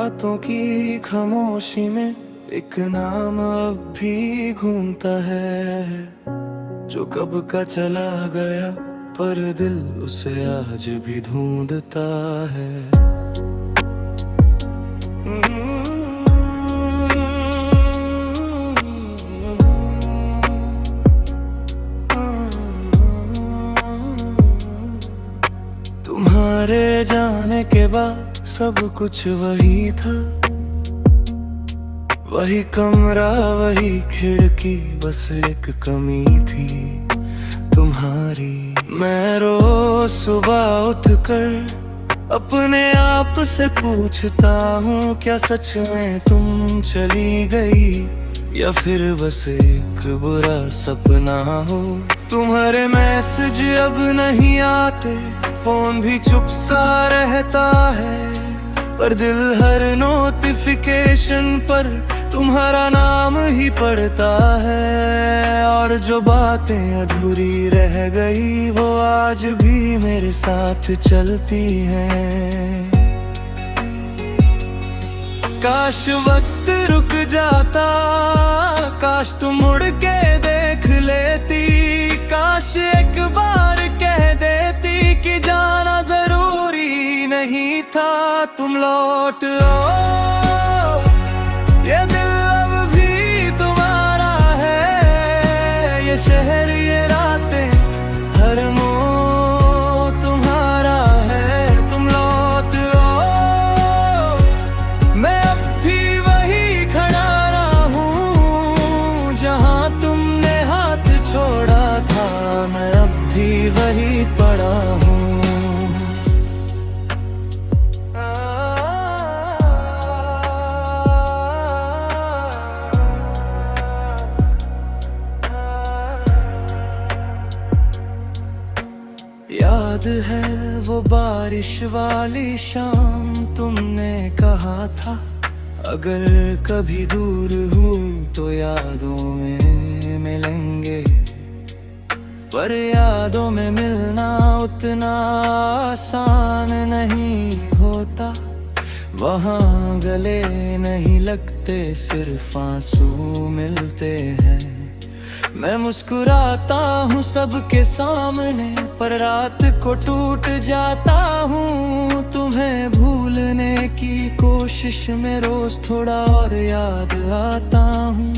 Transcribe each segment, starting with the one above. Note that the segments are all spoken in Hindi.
रातों की खामोशी में एक नाम अब भी घूमता है, जो कब का चला गया पर दिल उसे आज भी ढूंढता है। तुम्हारे जाने के बाद सब कुछ वही था, वही कमरा वही खिड़की, बस एक कमी थी तुम्हारी। मैं रोज सुबह उठकर अपने आप से पूछता हूँ, क्या सच में तुम चली गई या फिर बस एक बुरा सपना हो। तुम्हारे मैसेज अब नहीं आते, फोन भी चुप सा रहता है, पर दिल हर नोटिफिकेशन पर तुम्हारा नाम ही पढ़ता है। और जो बातें अधूरी रह गई वो आज भी मेरे साथ चलती हैं। काश वक्त रुक जाता, काश तुम मुड़ के देख लेती, काश एक बार कह देती कि जाना जरूरी नहीं था। तुम लौट आओ, ये दिल अब भी तुम्हारा है, ये शहर ये रातें हर मोड़ तुम्हारा है। तुम लौट आओ, मैं अब भी वही खड़ा रहूं जहां तुमने हाथ छोड़ा था, मैं अब भी वही पड़ा हूँ। याद है वो बारिश वाली शाम, तुमने कहा था अगर कभी दूर हूँ तो यादों में मिलेंगे। पर यादों में मिलना उतना आसान नहीं होता, वहाँ गले नहीं लगते सिर्फ आंसू मिलते हैं। मैं मुस्कुराता हूँ सबके सामने, पर रात को टूट जाता हूँ। तुम्हें भूलने की कोशिश में रोज थोड़ा और याद आता हूँ।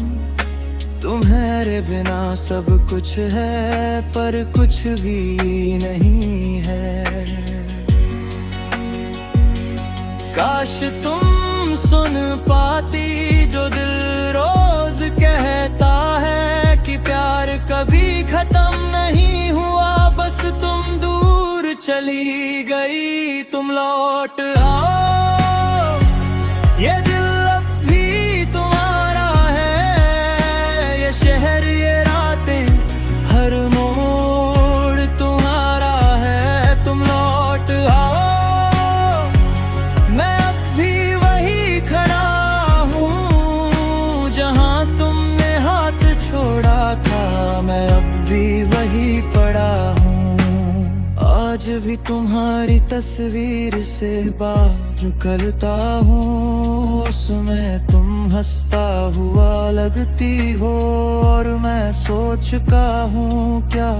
तुम्हारे बिना सब कुछ है पर कुछ भी नहीं है। काश तुम सुन पाती जो दिल रोज कहता है कि प्यार कभी खत्म नहीं हुआ, बस तुम दूर चली गई। तुम लौट आओ, ये दिल अब भी तुम्हारा है, ये शहर ये रातें हर मोड़ तुम्हारा है। तुम लौट आओ, मैं अब भी वही खड़ा हूँ जहाँ तुमने हाथ छोड़ा था, मैं अब भी वही पड़ा हूँ। आज भी तुम्हारी तस्वीर से बाज निकलता हूँ, उसमें तुम हंसता हुआ लगती हो। और मैं सोच का हूँ क्या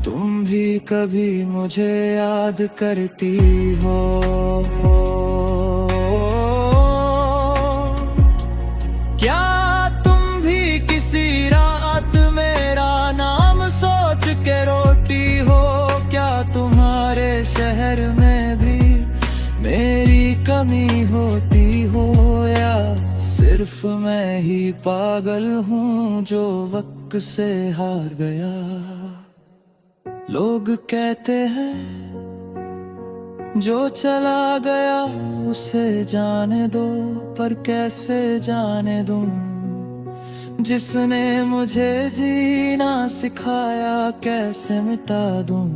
तुम भी कभी मुझे याद करती हो। क्या तुम भी किसी रात मेरा नाम सोच के रोती हो? क्या तुम्हारे शहर में भी मेरी कमी होती हो, या सिर्फ मैं ही पागल हूँ जो वक्त से हार गया। लोग कहते हैं जो चला गया उसे जाने दो, पर कैसे जाने दूं जिसने मुझे जीना सिखाया, कैसे मिटा दूं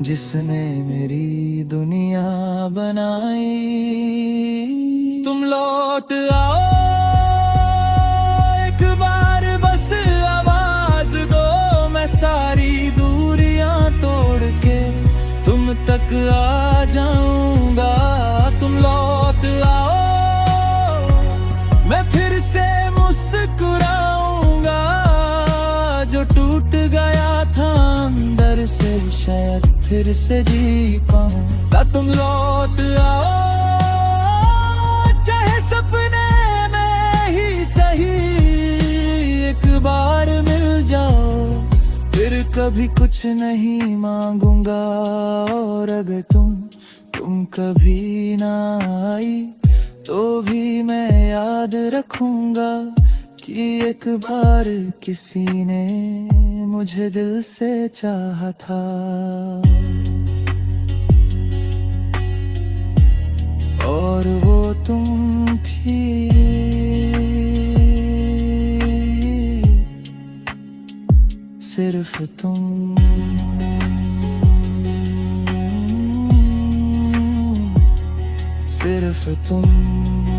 जिसने मेरी दुनिया बनाई। तुम लौट आओ, एक बार बस आवाज दो, मैं सारी दूरियां तोड़ के तुम तक आ जाऊंगा। तुम लौट आओ, फिर से जी पाऊं। ना तुम लौट आओ चाहे सपने में ही सही, एक बार मिल जाओ फिर कभी कुछ नहीं मांगूंगा। और अगर तुम कभी ना आई तो भी मैं याद रखूंगा कि एक बार किसी ने मुझे दिल से चाहा था। और वो तुम थी, सिर्फ तुम, सिर्फ तुम।